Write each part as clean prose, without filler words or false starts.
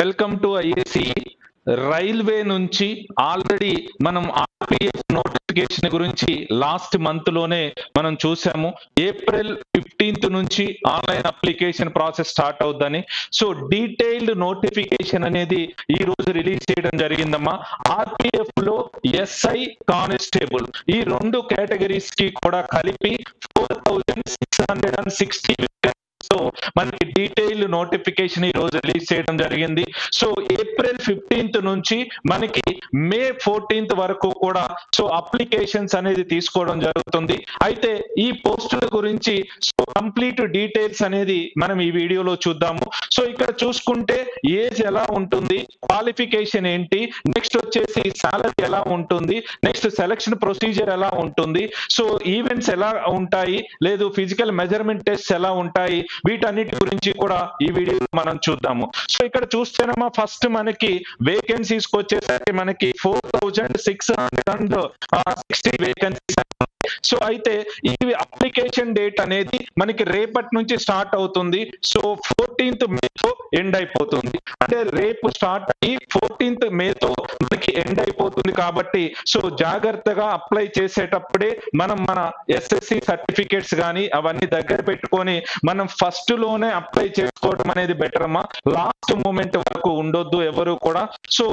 Welcome to IAC. Railway నుంచి already మనం RPF notification గురించి లాస్ట్ మంత్ లోనే మనం చూసాము. ఏప్రిల్ 15th నుంచి ఆన్లైన్ అప్లికేషన్ ప్రాసెస్ స్టార్ట్ అవుద్దని. సో డీటెయిల్డ్ నోటిఫికేషన్ అనేది ఈ రోజు రిలీజ్ చేయడం జరిగిందమ్మా. ఆర్పిఎఫ్ లో ఎస్ఐ, కానిస్టేబుల్ ఈ రెండు కేటగిరీస్ కి కూడా కలిపి 4660 సో మనకి డీటెయిల్ నోటిఫికేషన్ ఈ రోజు రిలీజ్ చేయడం జరిగింది. సో ఏప్రిల్ 15th నుంచి మనకి మే 14th వరకు కూడా సో అప్లికేషన్స్ అనేది తీసుకోవడం జరుగుతుంది. అయితే ఈ పోస్టుల గురించి కంప్లీట్ డీటెయిల్స్ అనేది మనం ఈ వీడియోలో చూద్దాము. సో ఇక్కడ చూసుకుంటే ఏజ్ ఎలా ఉంటుంది, క్వాలిఫికేషన్ ఏంటి, నెక్స్ట్ వచ్చేసి సాలరీ ఎలా ఉంటుంది, నెక్స్ట్ సెలక్షన్ ప్రొసీజర్ ఎలా ఉంటుంది, సో ఈవెంట్స్ ఎలా ఉంటాయి, లేదు ఫిజికల్ మెజర్మెంట్ టెస్ట్ ఎలా ఉంటాయి, వీటన్నిటి గురించి కూడా ఈ వీడియోలో మనం చూద్దాము. సో ఇక్కడ చూస్తేనేమో ఫస్ట్ మనకి వేకెన్సీస్ వచ్చేసరికి మనకి 4660 వేకెన్సీస్. సో అయితే ఈ అప్లికేషన్ డేట్ అనేది మనకి రేపటి నుంచి స్టార్ట్ అవుతుంది. సో 14th మేతో ఎండ్ అయిపోతుంది. అంటే రేపు స్టార్ట్ అయ్యి 14th మేతో మనకి ఎండ్ అయిపోతుంది. కాబట్టి సో జాగ్రత్తగా అప్లై చేసేటప్పుడే మనం మన ఎస్ఎస్సి సర్టిఫికేట్స్ కానీ అవన్నీ దగ్గర పెట్టుకొని మనం ఫస్ట్ లోనే అప్లై చేసుకోవడం అనేది బెటర్ అమ్మా. లాస్ట్ మూమెంట్ వరకు ఉండొద్దు ఎవరు కూడా. సో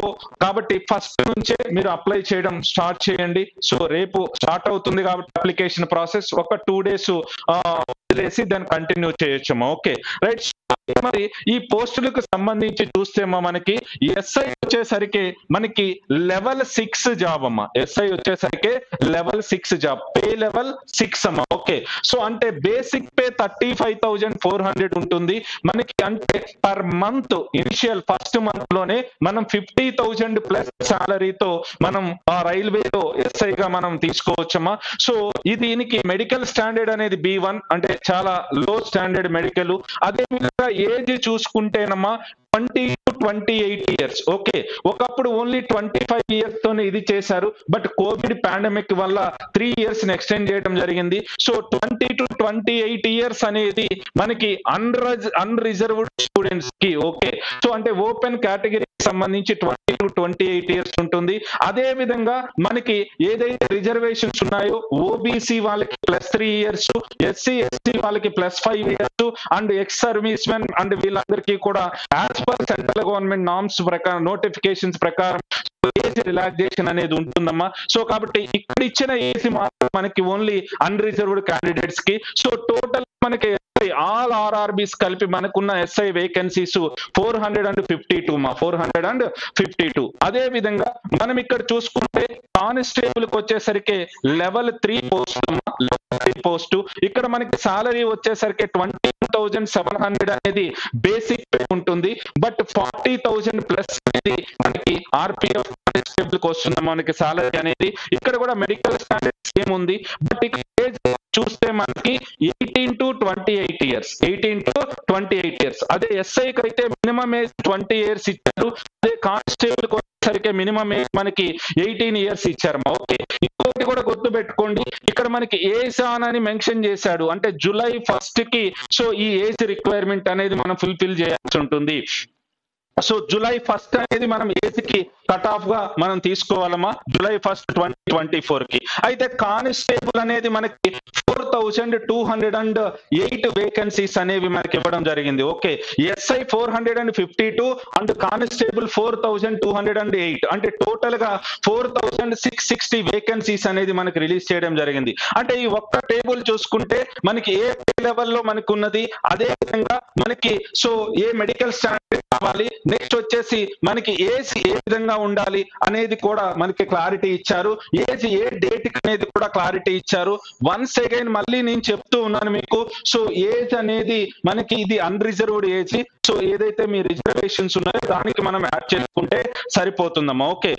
కాబట్టి ఫస్ట్ నుంచే మీరు అప్లై చేయడం స్టార్ట్ చేయండి. సో రేపు స్టార్ట్ అవుతుంది కాబట్టి అప్లికేషన్ ప్రాసెస్ ఒక 2 days వదిలేసి దాన్ని కంటిన్యూ చేయొచ్చమ్మా. Okay right. మరి ఈ పోస్టులకు సంబంధించి చూస్తేమో మనకి ఎస్ఐ వచ్చేసరికి మనకి లెవెల్ 6 జాబ్ అమ్మా. ఎస్ఐ వచ్చేసరికి లెవెల్ 6 జాబ్, పే లెవెల్ 6 అమ్మా. ఓకే సో అంటే బేసిక్ పే 35,400 ఉంటుంది మనకి. అంటే per month initial first month లోనే మనం 50,000 ప్లస్ సాలరీతో మనం రైల్వేలో ఎస్ఐ గా మనం తీసుకోవచ్చమ్మా. సో దీనికి మెడికల్ స్టాండర్డ్ అనేది B1 అంటే చాలా లో స్టాండర్డ్ మెడికల్. అదే విధంగా ఏజ్ చూసుకుంటేనమ్మా 20 to 28 years. ఓకే ఒకప్పుడు ఓన్లీ 25 years తోనే ఇది చేశారు. బట్ కోవిడ్ పాండమిక్ వల్ల 3 years ఎక్స్టెండ్ చేయడం జరిగింది. సో 20 to 28 years అనేది మనకి అన్రిజర్వ్డ్ స్టూడెంట్స్ కి. ఓకే సో అంటే ఓపెన్ కేటగిరీకి సంబంధించి 20 to 28 years ఉంటుంది. అదే విధంగా మనకి ఏదైతే రిజర్వేషన్స్ ఉన్నాయో ఓబీసీ వాళ్ళకి +3 years, ఎస్సీ ఎస్టీ వాళ్ళకి +5 years and ex service men and వీళ్ళందరికీ కూడా as per central government norms ప్రకారం నోటిఫికేషన్స్ ప్రకారం ఏజ్ రిలాక్సేషన్ అనేది ఉంటుందమ్మా. సో కాబట్టి ఇక్కడ ఇచ్చిన ఏజ్ మాత్రం మనకి ఓన్లీ అన్రిజర్వ్డ్ క్యాండిడేట్స్ కి. సో టోటల్ మనకి ఆల్ ఆర్ఆర్బీస్ కలిపి మనకున్న ఎస్ఐ వేకెన్సీస్ 452 మా 452. అదే విధంగా మనం ఇక్కడ చూసుకుంటే కానిస్టేబుల్ కి వచ్చేసరికి లెవెల్ 3 పోస్ట్. ఇక్కడ మనకి సాలరీ వచ్చేసరికి 20,700 అనేది బేసిక్ పే ఉంటుంది. బట్ 40,000 ప్లస్ అనేది మనకి ఆర్పిఎఫ్ కానిస్టేబుల్ కి వస్తుంది మనకి సాలరీ అనేది. ఇక్కడ కూడా మెడికల్ స్టాండర్డ్ సేమ్ ఉంది. బట్ ఇక్కడ ఏజ్ చూస్తే మనకి 18 to 28 years, 18 to 28 years. అదే ఎస్ఐకి అయితే మినిమం ఏజ్ 20 years ఇచ్చారు. అదే కానిస్టేబుల్ కి వచ్చేసరికి మినిమం ఏజ్ మనకి 18 years ఇచ్చారు. ఓకే ఇంకోటి కూడా గుర్తు పెట్టుకోండి, ఇక్కడ మనకి ఏజ్ అని మెన్షన్ చేశాడు. అంటే July 1st కి సో ఈ ఏజ్ రిక్వైర్మెంట్ అనేది మనం ఫుల్ఫిల్ చేయాల్సి ఉంటుంది. సో July 1st అనేది మనం ఏజ్ కి కట్ ఆఫ్ గా మనం తీసుకోవాలమ్మా, July 1st, 2024 కి. అయితే కానిస్టేబుల్ అనేది మనకి 4,208 వేకెన్సీస్ అనేవి మనకి ఇవ్వడం జరిగింది. ఓకే ఎస్ఐ 452 అండ్ కానిస్టేబుల్ 4,208 అంటే టోటల్ గా 4,660 వేకెన్సీస్ అనేది మనకి రిలీజ్ చేయడం జరిగింది. అంటే ఈ ఒక్క టేబుల్ చూసుకుంటే మనకి ఏ లెవెల్లో మనకు ఉన్నది, అదే విధంగా మనకి సో ఏ మెడికల్ స్టాండర్డ్ కావాలి, నెక్స్ట్ వచ్చేసి మనకి ఏజ్ ఏ విధంగా ఉండాలి అనేది కూడా మనకి క్లారిటీ ఇచ్చారు. ఏజ్ ఏ డేట్ అనేది కూడా క్లారిటీ ఇచ్చారు. వన్స్ అగైన్ మళ్ళీ నేను చెప్తూ ఉన్నాను మీకు. సో ఏజ్ అనేది మనకి ఇది అన్రిజర్వ్డ్ ఏజ్. సో ఏదైతే మీ రిజర్వేషన్స్ ఉన్నాయో దానికి మనం యాడ్ చేసుకుంటే సరిపోతుందమ్మా. ఓకే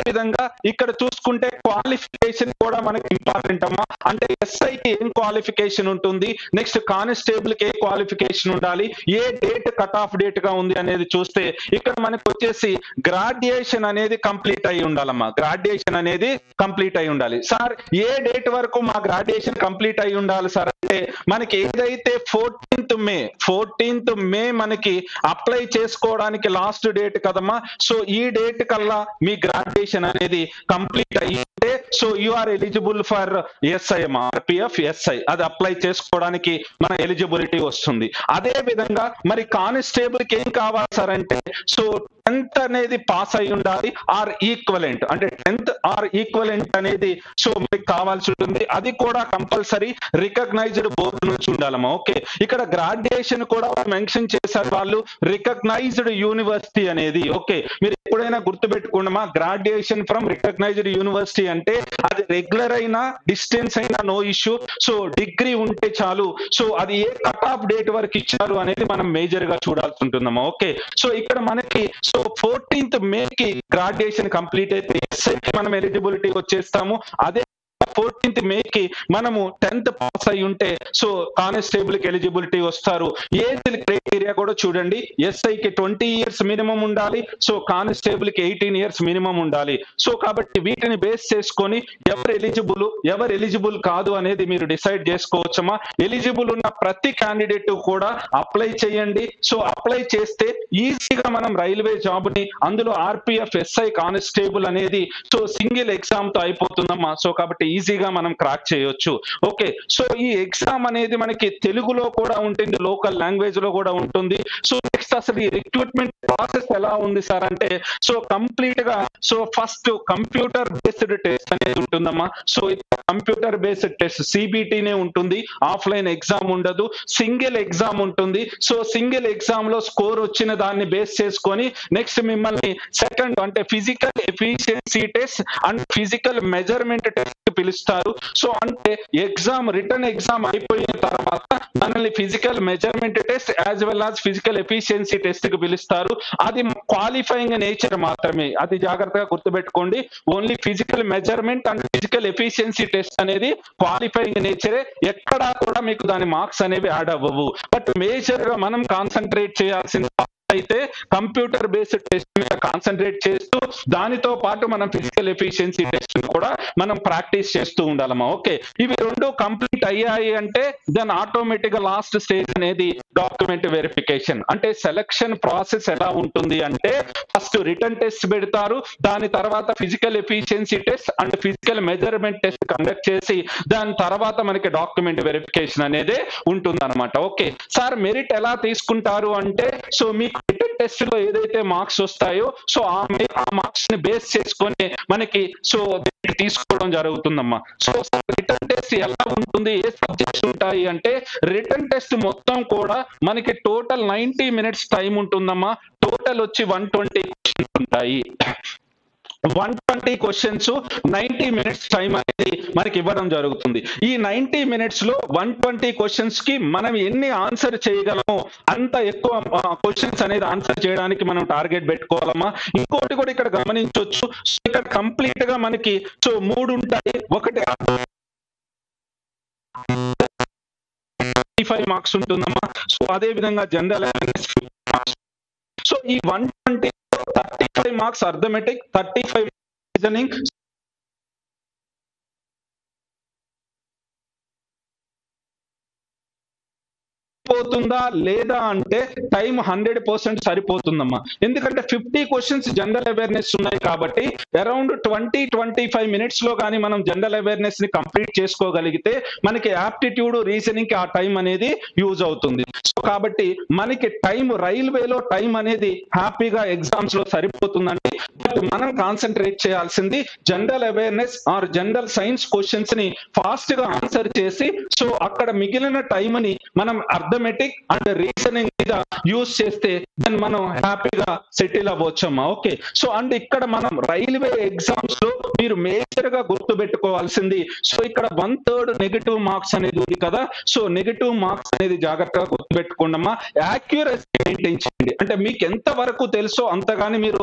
విధంగా ఇక్కడ చూసుకుంటే క్వాలిఫికేషన్ కూడా మనకి ఇంపార్టెంట్ అమ్మా. అంటే ఎస్ఐకి ఏం క్వాలిఫికేషన్ ఉంటుంది, నెక్స్ట్ కానిస్టేబుల్ కి ఏ క్వాలిఫికేషన్ ఉండాలి, ఏ డేట్ కట్ ఆఫ్ డేట్ గా ఉంది అనేది చూస్తే ఇక్కడ మనకు వచ్చేసి గ్రాడ్యుయేషన్ అనేది కంప్లీట్ అయి ఉండాలమ్మా. గ్రాడ్యుయేషన్ అనేది కంప్లీట్ అయి ఉండాలి. సార్ ఏ డేట్ వరకు మా గ్రాడ్యుయేషన్ కంప్లీట్ అయి ఉండాలి సార్ అంటే మనకి ఏదైతే 14th మే మనకి అప్లై చేసుకోవడానికి లాస్ట్ డేట్ కదమ్మా. సో ఈ డేట్ కల్లా మీ గ్రాడ్యుయేషన్ అనేది కంప్లీట్ అయ్యి ఉంటే so you are eligible for SI అమ్మా. ఆర్పిఎఫ్ ఎస్ఐ అది అప్లై చేసుకోవడానికి మన ఎలిజిబిలిటీ వస్తుంది. అదే విధంగా మరి కానిస్టేబుల్ కి ఏం కావాలి సార్ అంటే సో 10th అనేది పాస్ అయి ఉండాలి ఆర్ ఈక్వలెంట్, అంటే 10th ఆర్ ఈక్వలెంట్ అనేది సో మీకు కావాల్సి ఉంటుంది. అది కూడా కంపల్సరీ రికగ్నైజ్డ్ బోర్డు నుంచి ఉండాలమ్మా. ఓకే, ఇక్కడ గ్రాడ్యుయేషన్ కూడా మెన్షన్ చేశారు వాళ్ళు, రికగ్నైజ్డ్ యూనివర్సిటీ అనేది. ఓకే, మీరు ఎప్పుడైనా గుర్తుపెట్టుకోండమ్మా, గ్రాడ్యుయేషన్ ఫ్రమ్ రికగ్నైజ్డ్ యూనివర్సిటీ అంటే అది రెగ్యులర్ అయినా డిస్టెన్స్ అయినా నో ఇష్యూ. సో డిగ్రీ ఉంటే చాలు. సో అది ఏ కట్ ఆఫ్ డేట్ వరకు ఇచ్చారు అనేది మనం మేజర్ గా చూడాల్సి ఉంటుందమ్మా. ఓకే, సో ఇక్కడ మనకి సో 14th మేకి గ్రాడ్యుయేషన్ కంప్లీట్ అయితే ఎస్ఐకి మనం ఎలిజిబిలిటీ వచ్చేస్తాము. అదే 14th మేకి మనము 10th పాస్ అయి ఉంటే సో కానిస్టేబుల్ కి ఎలిజిబిలిటీ వస్తారు. ఏజ్ క్రైటీరియా కూడా చూడండి, ఎస్ఐకి 20 years మినిమం ఉండాలి, సో కానిస్టేబుల్ కి 18 years మినిమం ఉండాలి. సో కాబట్టి వీటిని బేస్ చేసుకొని ఎవరు ఎలిజిబుల్ కాదు అనేది మీరు డిసైడ్ చేసుకోవచ్చమ్మా. ఎలిజిబుల్ ఉన్న ప్రతి క్యాండిడేట్ కూడా అప్లై చేయండి. సో అప్లై చేస్తే ఈజీగా మనం రైల్వే జాబ్ ని, అందులో ఆర్పిఎఫ్ ఎస్ఐ కానిస్టేబుల్ అనేది సో సింగిల్ ఎగ్జామ్ తో అయిపోతుందమ్మా. సో కాబట్టి ఈజీగా మనం క్రాక్ చేయొచ్చు. ఓకే, సో ఈ ఎగ్జామ్ అనేది మనకి తెలుగులో కూడా ఉంటుంది, లోకల్ లాంగ్వేజ్ లో కూడా ఉంటుంది. సో నెక్స్ట్ అసలు ఈ రిక్రూట్మెంట్ ప్రాసెస్ ఎలా ఉంది సార్ అంటే సో కంప్లీట్ గా so first computer based test అనేది ఉంటుందమ్మా. సో కంప్యూటర్ బేస్డ్ టెస్ట్ సిబిటీనే ఉంటుంది, ఆఫ్లైన్ ఎగ్జామ్ ఉండదు, సింగిల్ ఎగ్జామ్ ఉంటుంది. సో సింగిల్ ఎగ్జామ్ లో స్కోర్ వచ్చిన దాన్ని బేస్ చేసుకొని నెక్స్ట్ మిమ్మల్ని సెకండ్ అంటే physical efficiency test and physical measurement test పిలుస్తారు. సో అంటే ఎగ్జామ్ రిటర్న్ ఎగ్జామ్ అయిపోయిన తర్వాత మనల్ని physical measurement test as well as physical efficiency test కి పిలుస్తారు. అది క్వాలిఫైయింగ్ నేచర్ మాత్రమే, అది జాగ్రత్తగా గుర్తుపెట్టుకోండి. Only physical measurement and physical efficiency test అనేది క్వాలిఫైయింగ్ నేచరే, ఎక్కడా కూడా మీకు దాని మార్క్స్ అనేవి యాడ్ అవ్వవు. బట్ మేజర్ గా మనం కాన్సన్ట్రేట్ చేయాల్సిన అయితే కంప్యూటర్ బేస్డ్ టెస్ట్ మీద కాన్సన్ట్రేట్ చేస్తూ దానితో పాటు మనం ఫిజికల్ ఎఫిషియన్సీ టెస్ట్ కూడా మనం ప్రాక్టీస్ చేస్తూ ఉండాలమ్మా. ఓకే, ఇవి రెండు కంప్లీట్ అయ్యాయి అంటే దెన్ ఆటోమేటిక్ గా లాస్ట్ స్టేజ్ అనేది డాక్యుమెంట్ వెరిఫికేషన్. అంటే సెలక్షన్ ప్రాసెస్ ఎలా ఉంటుంది అంటే ఫస్ట్ రిటర్న్ టెస్ట్ పెడతారు, దాని తర్వాత physical efficiency test and physical measurement test conduct చేసి దాని తర్వాత మనకి డాక్యుమెంట్ వెరిఫికేషన్ అనేది ఉంటుంది అనమాట. ఓకే సార్, మెరిట్ ఎలా తీసుకుంటారు అంటే సో మీకు రిటర్న్ టెస్ట్ లో ఏదైతే మార్క్స్ వస్తాయో సో ఆ మార్క్స్ ని బేస్ చేసుకొని మనకి సో తీసుకోవడం జరుగుతుందమ్మా. సో రిటర్న్ టెస్ట్ ఎలా ఉంటుంది, ఏ సబ్జెక్ట్స్ ఉంటాయి అంటే రిటర్న్ టెస్ట్ మొత్తం కూడా మనకి టోటల్ 90 minutes టైం ఉంటుందమ్మా. టోటల్ వచ్చి 120 questions ఉంటాయి. 120 questions 90 minutes టైం అనేది మనకి ఇవ్వడం జరుగుతుంది. ఈ 90 minutes లో 120 questions కి మనం ఎన్ని ఆన్సర్ చేయగలమో అంత ఎక్కువ క్వశ్చన్స్ అనేది ఆన్సర్ చేయడానికి మనం టార్గెట్ పెట్టుకోవాలమ్మా. ఇంకోటి కూడా ఇక్కడ గమనించవచ్చు, ఇక్కడ కంప్లీట్ గా మనకి సో 3 ఉంటాయి. ఒకటి 35 మార్క్స్ ఉంటుందమ్మా. సో అదే విధంగా జనరల్ అవేర్నెస్. సో ఈ 120 35 మార్క్స్ అర్థమెటిక్, 35 రీజనింగ్. పోతుందా లేదా అంటే టైం 100% సరిపోతుందమ్మా. ఎందుకంటే 50 questions జనరల్ అవేర్నెస్ ఉన్నాయి కాబట్టి అరౌండ్ 20-25 minutes లో కానీ మనం జనరల్ అవేర్నెస్ ని కంప్లీట్ చేసుకోగలిగితే మనకి యాప్టిట్యూడ్ రీజనింగ్ కి ఆ టైం అనేది యూజ్ అవుతుంది. సో కాబట్టి మనకి టైం రైల్వేలో టైం అనేది హ్యాపీగా ఎగ్జామ్స్ లో సరిపోతుందండి. బట్ మనం కాన్సన్ట్రేట్ చేయాల్సింది general awareness or general science questions ని ఫాస్ట్ గా ఆన్సర్ చేసి సో అక్కడ మిగిలిన టైం ని మనం అర్థమెటిక్ అండ్ రీజనింగ్ మీద యూజ్ చేస్తే దెన్ మనం హ్యాపీగా సెటిల్ అవ్వచ్చమ్మా. ఓకే, సో అండ్ ఇక్కడ మనం రైల్వే ఎగ్జామ్స్ లో మీరు మేజర్ గా గుర్తు పెట్టుకోవాల్సింది, సో ఇక్కడ 1/3 నెగటివ్ మార్క్స్ అనేది ఉంది కదా, సో నెగటివ్ మార్క్స్ అనేది జాగ్రత్తగా గుర్తు పెట్టుకోండమ్మా. యాక్యురసీ మెయింటైన్ చేయండి, అంటే మీకు ఎంత వరకు తెలుసో అంతగాని మీరు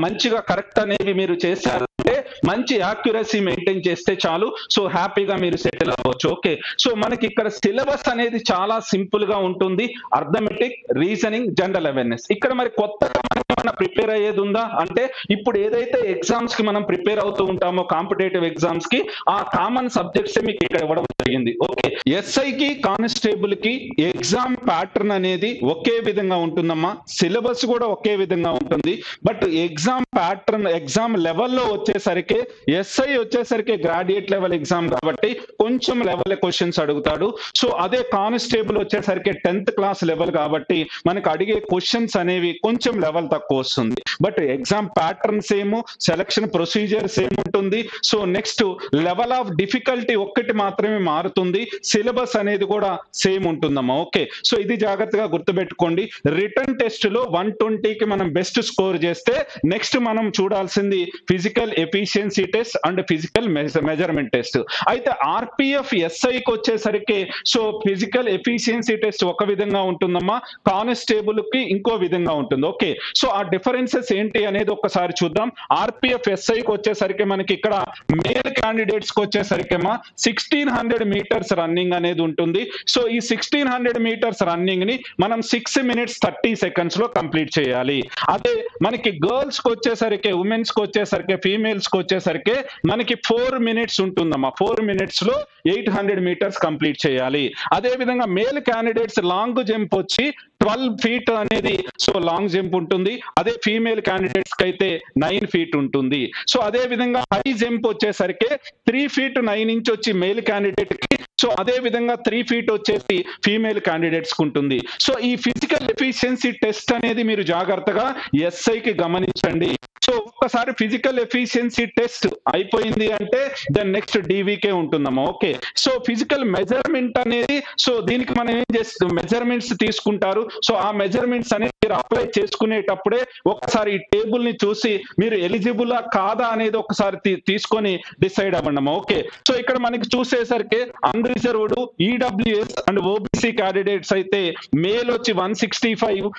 మంచిగా కరెక్ట్ అనేవి మీరు చేశారంటే మంచి యాక్యురసీ మెయింటైన్ చేస్తే చాలు, సో హ్యాపీగా మీరు సెటిల్ అవ్వచ్చు. ఓకే, సో మనకి ఇక్కడ సిలబస్ అనేది చాలా సింపుల్ గా ఉంటుంది. Arithmetic, reasoning, general awareness. ఇక్కడ మరి కొత్తగా మనం ప్రిపేర్ అయ్యేది ఉందా అంటే, ఇప్పుడు ఏదైతే ఎగ్జామ్స్ కి మనం ప్రిపేర్ అవుతూ ఉంటామో కాంపిటేటివ్ ఎగ్జామ్స్ కి, ఆ కామన్ సబ్జెక్ట్స్ మీకు ఇక్కడ ఇవ్వడం జరిగింది. ఓకే, ఎస్ఐ కి కానిస్టేబుల్ కి ఎగ్జామ్ ప్యాటర్న్ అనేది ఒకే విధంగా ఉంటుందమ్మా, సిలబస్ కూడా ఒకే విధంగా ఉంటుంది. బట్ ఎగ్జామ్ ప్యాటర్న్, ఎగ్జామ్ లెవెల్లో వచ్చేసరికి ఎస్ఐ వచ్చేసరికి గ్రాడ్యుయేట్ లెవెల్ ఎగ్జామ్ కాబట్టి కొంచెం లెవెల్ క్వశ్చన్స్ అడుగుతాడు. సో అదే కానిస్టేబుల్ వచ్చేసరికి 10th క్లాస్ లెవెల్ కాబట్టి మనకు అడిగే క్వశ్చన్స్ అనేవి కొంచెం లెవెల్ తక్కువ వస్తుంది. But exam pattern same, selection procedure same ఉంటుంది. So next level of difficulty ఒక్కటి మాత్రమే మారుతుంది, సిలబస్ అనేది కూడా సేమ్ ఉంటుందమ్మా. ఓకే, సో ఇది జాగ్రత్తగా గుర్తుపెట్టుకోండి. రిటర్న్ టెస్ట్ లో 120కి మనం బెస్ట్ స్కోర్ చేస్తే నెక్స్ట్ మనం చూడాల్సింది physical efficiency test and physical measurement test. అయితే ఆర్పిఎఫ్ ఎస్ఐకి వచ్చేసరికి సో ఫిజికల్ ఎఫిషియన్సీ టెస్ట్ ఒక విధంగా ఉంటుందమ్మా, కానిస్టేబుల్ కి ఇంకో విధంగా ఉంటుంది. ఓకే, సో ఆ డిఫరెన్సెస్ ఏంటి అనేది ఒకసారి చూద్దాం. ఆర్పిఎఫ్ ఎస్ఐకి వచ్చేసరికి మనకి ఇక్కడ మేల్ క్యాండిడేట్స్ కి వచ్చేసరికి 1600 మీటర్స్ రన్నింగ్ అనేది ఉంటుంది. సో ఈ 1600 మీటర్స్ రన్నింగ్ ని మనం 6 minutes 30 seconds లో కంప్లీట్ చేయాలి. అదే మనకి గర్ల్స్ కి వచ్చేసరికి, ఉమెన్స్ కి వచ్చేసరికి, ఫీమేల్స్ కి వచ్చేసరికి మనకి 4 minutes ఉంటుందమ్మా. 4 minutes లో 800 మీటర్స్ కంప్లీట్ చేయాలి. అదే విధంగా మేల్ క్యాండిడేట్స్ లాంగ్ జంప్ వచ్చి 12 feet అనేది సో లాంగ్ జంప్ ఉంటుంది. అదే ఫీమేల్ క్యాండిడేట్స్ కి అయితే 9 feet ఉంటుంది. సో అదే విధంగా హై జంప్ వచ్చేసరికి 3 feet 9 inch వచ్చి మేల్ క్యాండిడేట్ కి, సో అదే విధంగా 3 feet వచ్చేసి ఫీమేల్ క్యాండిడేట్స్ కి ఉంటుంది. సో ఈ ఫిజికల్ ఎఫిషియన్సీ టెస్ట్ అనేది మీరు జాగ్రత్తగా ఎస్ఐకి గమనించండి. సో ఒక్కసారి ఫిజికల్ ఎఫిషియన్సీ టెస్ట్ అయిపోయింది అంటే దెన్ నెక్స్ట్ డీవీకే ఉంటుందమ్మా. ఓకే, సో ఫిజికల్ మెజర్మెంట్ అనేది, సో దీనికి మనం ఏం చేస్తాం, మెజర్మెంట్స్ తీసుకుంటారు. సో ఆ మెజర్మెంట్స్ అనేది మీరు అప్లై చేసుకునేటప్పుడే ఒకసారి ఈ టేబుల్ ని చూసి మీరు ఎలిజిబులా కాదా అనేది ఒకసారి తీసుకొని డిసైడ్ అవ్వండి. ఓకే, సో ఇక్కడ మనకి చూసేసరికి unreserved, EWS and OBC candidates అయితే మేల్ వచ్చి 165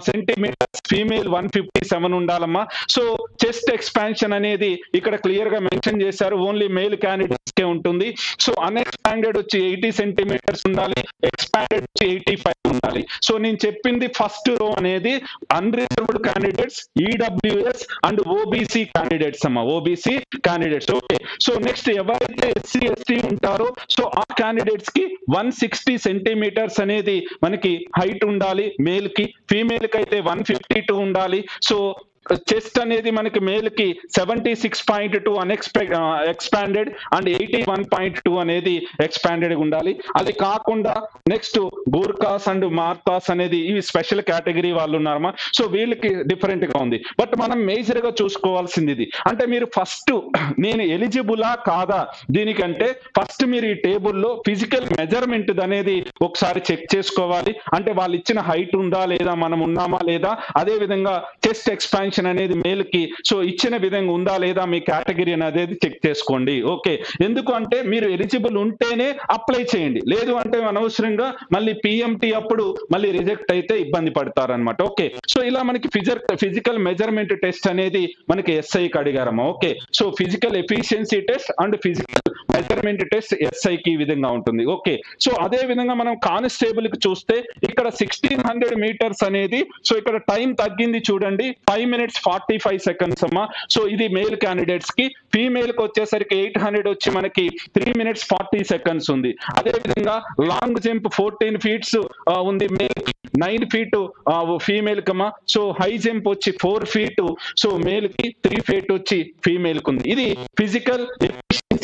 సెంటీమీటర్స్, ఫీమేల్ 157 ఉండాలమ్మా. సో చెస్ట్ ఎక్స్పాన్షన్ అనేది ఇక్కడ క్లియర్ గా మెన్షన్ చేశారు, ఓన్లీ మేల్ క్యాండిడేట్స్ కే ఉంటుంది. సో అన్ఎక్స్పాండెడ్ వచ్చి 80 సెంటీమీటర్స్ ఉండాలి, ఎక్స్పాండెడ్ వచ్చి 85 ఉండాలి. సో నేను చెప్పింది ఫస్ట్ రో అనేది unreserved candidates, EWS and OBC candidates అమ్మా, OBC candidates. Okay, so next ఎవరైతే ఎస్సీ ఎస్టీ ఉంటారో సో ఆ క్యాండిడేట్స్ కి 160 సెంటీమీటర్స్ అనేది మనకి హైట్ ఉండాలి మేల్ కి, ఫీమేల్ కి అయితే 152 ఉండాలి. సో చెస్ట్ అనేది మనకి మేల్ కి 76.2 ఎక్స్పాండెడ్ అండ్ 81.2 అనేది ఎక్స్పాండెడ్ ఉండాలి. అది కాకుండా నెక్స్ట్ గూర్ఖాస్ అండ్ మార్తాస్ అనేది ఇవి స్పెషల్ కేటగిరీ వాళ్ళు ఉన్నారమ్మా. సో వీళ్ళకి డిఫరెంట్ గా ఉంది. బట్ మనం మేజర్ గా చూసుకోవాల్సింది ఇది, అంటే మీరు ఫస్ట్ నేను ఎలిజిబులా కాదా దీనికంటే ఫస్ట్ మీరు ఈ టేబుల్లో ఫిజికల్ మెజర్మెంట్ అనేది ఒకసారి చెక్ చేసుకోవాలి. అంటే వాళ్ళు ఇచ్చిన హైట్ ఉందా లేదా, మనం ఉన్నామా లేదా, అదే విధంగా చెస్ట్ ఎక్స్పాన్షన్ అనేది మేల్ కి సో ఇచ్చిన విధంగా ఉందా లేదా, మీ కేటగిరీ అనేది చెక్ చేసుకోండి. ఓకే, ఎందుకు అంటే మీరు ఎలిజిబుల్ ఉంటేనే అప్లై చేయండి, లేదు అంటే అనవసరంగా మళ్ళీ పిఎంటీ అప్పుడు మళ్ళీ రిజెక్ట్ అయితే ఇబ్బంది పడతారనమాట. ఓకే, సో ఇలా మనకి ఫిజికల్ మెజర్మెంట్ టెస్ట్ అనేది మనకి ఎస్ఐకి అడిగారమ్మా. Okay, so physical efficiency test and physical measurement test ఎస్ఐకి ఈ విధంగా ఉంటుంది. ఓకే, సో అదే విధంగా మనం కానిస్టేబుల్ కి చూస్తే ఇక్కడ 1600 మీటర్స్ అనేది, సో ఇక్కడ టైం తగ్గింది చూడండి, 5 minutes 45 seconds అమ్మా. సో ఇది మేల్ క్యాండిడేట్స్ కి. ఫీమేల్ కి వచ్చేసరికి 800 వచ్చి మనకి 3 minutes 40 seconds ఉంది. అదే విధంగా లాంగ్ జంప్ 14 feet ఉంది మేల్ కి, 9 feet ఫీమేల్ కమ్మా. సో హై జంప్ వచ్చి 4 feet సో మేల్ కి, 3 feet వచ్చి ఫీమేల్ కి ఉంది. ఇది ఫిజికల్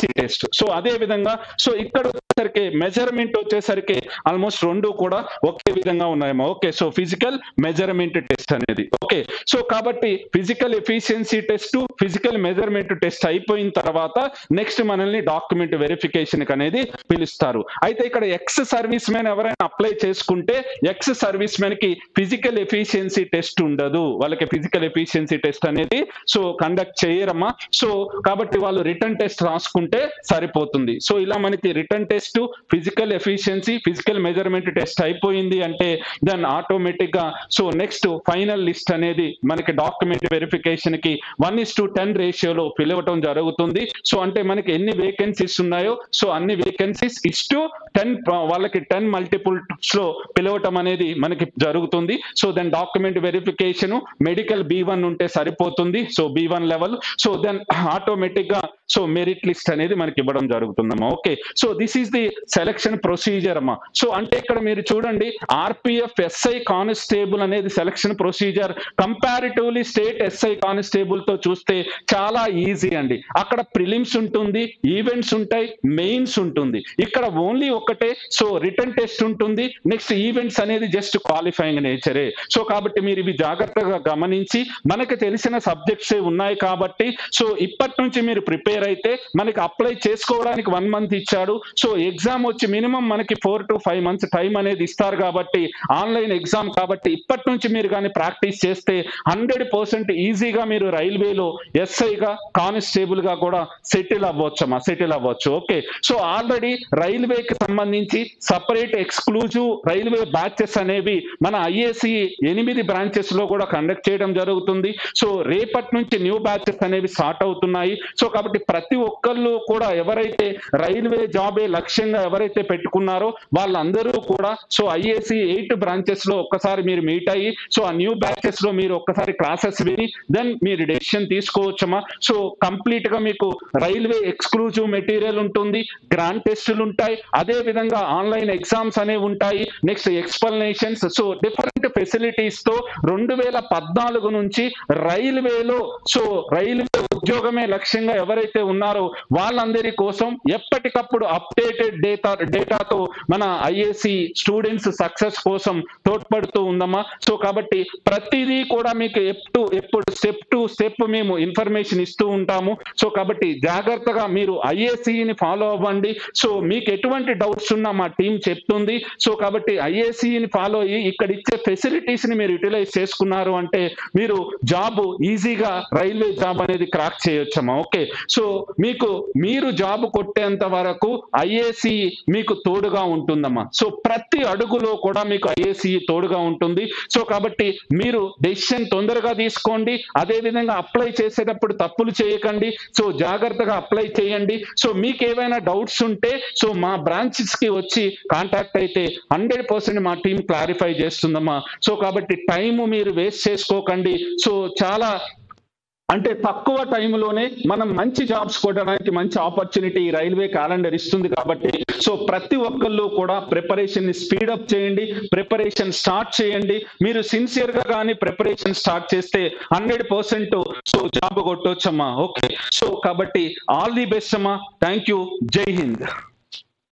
ఎఫిషియన్సీ టెస్ట్. సో అదే విధంగా సో ఇక్కడ వచ్చేసరికి మెజర్మెంట్ వచ్చేసరికి ఆల్మోస్ట్ రెండు కూడా ఒకే విధంగా ఉన్నాయమ్మా. Okay, so physical measurement test అనేది. ఓకే, సో కాబట్టి physical efficiency test, physical measurement test అయిపోయిన తర్వాత నెక్స్ట్ మనల్ని డాక్యుమెంట్ వెరిఫికేషన్ అనేది పిలుస్తారు. అయితే ఇక్కడ ఎక్స్ సర్వీస్ మెన్ ఎవరైనా అప్లై చేసుకుంటే ఎక్స్ సర్వీస్ మెన్ కి ఫిజికల్ ఎఫిషియన్సీ టెస్ట్ ఉండదు, వాళ్ళకి ఫిజికల్ ఎఫిషియన్సీ టెస్ట్ అనేది సో కండక్ట్ చేయరమ్మా. సో కాబట్టి వాళ్ళు రిటర్న్ టెస్ట్ రాసుకుంటే సరిపోతుంది. సో ఇలా మనకి return test, physical efficiency, physical measurement test అయిపోయింది అంటే దెన్ ఆటోమేటిక్ గా సో నెక్స్ట్ ఫైనల్ లిస్ట్ అనేది మనకి డాక్యుమెంట్ వెరిఫికేషన్ కి 1:10 రేషియోలో పిలవటం జరుగుతుంది. సో అంటే మనకి ఎన్ని వేకెన్సీస్ ఉన్నాయో సో అన్ని వేకెన్సీస్ ఇస్టు 10 వాళ్ళకి 10 మల్టిపుల్స్ లో పిలవటం అనేది మనకి జరుగుతుంది. So then document verification medical B1 ఉంటే సరిపోతుంది. So B1 level. So then automatic గా సో మెరిట్ లిస్ట్ అనేది మనకి ఇవ్వడం జరుగుతుందమ్మా. Okay, so this is the selection procedure అమ్మా. సో అంటే ఇక్కడ మీరు చూడండి ఆర్పిఎఫ్ ఎస్ఐ కానిస్టేబుల్ అనేది selection procedure comparatively state SI constable తో చూస్తే చాలా ఈజీ అండి. అక్కడ ప్రిలిమ్స్ ఉంటుంది, ఈవెంట్స్ ఉంటాయి, మెయిన్స్ ఉంటుంది. ఇక్కడ ఓన్లీ ఒకటే సో రిటర్న్ టెస్ట్ ఉంటుంది, నెక్స్ట్ ఈవెంట్స్ అనేది జస్ట్ క్వాలిఫైయింగ్ నేచరే. సో కాబట్టి మీరు ఇవి జాగ్రత్తగా గమనించి మనకు తెలిసిన సబ్జెక్ట్స్ ఉన్నాయి కాబట్టి సో ఇప్పటి నుంచి మీరు ప్రిపేర్ అయితే మనకి అప్లై చేసుకోవడానికి 1 మంత్ ఇచ్చాడు. సో ఎగ్జామ్ వచ్చి మినిమం మనకి 4 to 5 months టైం అనేది ఇస్తారు కాబట్టి ఆన్లైన్ ఎగ్జామ్ కాబట్టి ఇప్పటి నుంచి మీరు కానీ ప్రాక్టీస్ చేస్తే 100% ఈజీగా మీరు రైల్వేలో ఎస్ఐగా కానిస్టేబుల్ గా కూడా సెటిల్ అవ్వచ్చు. ఓకే, సో ఆల్రెడీ రైల్వేకి సంబంధించి సపరేట్ ఎక్స్క్లూజివ్ రైల్వే బ్యాచెస్ అనేవి మన ఐఏసీ 8 బ్రాంచెస్ లో కూడా కండక్ట్ చేయడం జరుగుతుంది. సో రేపటి నుంచి న్యూ బ్యాచెస్ అనేవి స్టార్ట్ అవుతున్నాయి. సో కాబట్టి ప్రతి ఒక్కళ్ళు కూడా ఎవరైతే రైల్వే జాబే లక్ష్యంగా ఎవరైతే పెట్టుకున్నారో వాళ్ళందరూ కూడా సో ఐఏసీ 8 బ్రాంచెస్ లో ఒక్కసారి మీరు మీట్ అయ్యి సో ఆ న్యూ బ్యాచెస్ లో మీరు ఒక్కసారి క్లాసెస్ విని దెన్ మీరు డెసిషన్ తీసుకోవచ్చమ్మా. సో కంప్లీట్ గా మీకు రైల్వే ఎక్స్క్లూజివ్ మెటీరియల్ ఉంటుంది, గ్రాండ్ టెస్టులు ఉంటాయి, అదే విధంగా ఆన్లైన్ ఎగ్జామ్స్ అనేవి ఉంటాయి, next explanations. So different facilities తో 2014 నుంచి రైల్వేలో సో రైల్వే ఉద్యోగమే లక్ష్యంగా ఎవరైతే ఉన్నారో వాళ్ళందరి కోసం ఎప్పటికప్పుడు అప్డేటెడ్ డేటాతో మన ఐఏసీ స్టూడెంట్స్ సక్సెస్ కోసం తోడ్పడుతూ ఉందమ్మా. సో కాబట్టి ప్రతిదీ కూడా మీకు ఎప్పుడు స్టెప్ టు స్టెప్ మేము ఇన్ఫర్మేషన్ ఇస్తూ ఉంటాము. సో కాబట్టి జాగ్రత్తగా మీరు ఐఏసీని ఫాలో అవ్వండి. సో మీకు ఎటువంటి డౌట్స్ ఉన్నా మా టీం చెప్తుంది. సో కాబట్టి ఐఏసీని ఫాలో అయ్యి ఇక్కడ ఇచ్చే ఫెసిలిటీస్ ని మీరు యూటిలైజ్ చేసుకున్నారు అంటే మీరు జాబ్ ఈజీగా రైల్వే జాబ్ అనేది క్రాక్ చేయొచ్చమ్మా. ఓకే, సో మీరు జాబ్ కొట్టేంత వరకు ఐఏసీ మీకు తోడుగా ఉంటుందమ్మా. సో ప్రతి అడుగులో కూడా మీకు ఐఏసీ తోడుగా ఉంటుంది. సో కాబట్టి మీరు డెసిషన్ తొందరగా తీసుకోండి, అదే విధంగా అప్లై చేసేటప్పుడు తప్పులు చేయకండి. సో జాగ్రత్తగా అప్లై చేయండి. సో మీకు ఏవైనా డౌట్స్ ఉంటే సో మా బ్రాంచెస్ కి వచ్చి కాంటాక్ట్ అయితే 100% మా టీం క్లారిఫై చేస్తుందమ్మా. సో కాబట్టి టైం మీరు వేస్ట్ చేసుకోకండి. సో చాలా అంటే తక్కువ టైంలోనే మనం మంచి జాబ్స్ కొట్టడానికి మంచి ఆపర్చునిటీ రైల్వే క్యాలెండర్ ఇస్తుంది కాబట్టి సో ప్రతి ఒక్కళ్ళు కూడా ప్రిపరేషన్ ని స్పీడప్ చేయండి, ప్రిపరేషన్ స్టార్ట్ చేయండి. మీరు సిన్సియర్ గా కానీ ప్రిపరేషన్ స్టార్ట్ చేస్తే 100% సో జాబ్ కొట్టొచ్చమ్మా. ఓకే, సో కాబట్టి ఆల్ ది బెస్ట్ అమ్మా. Thank you. జై హింద్.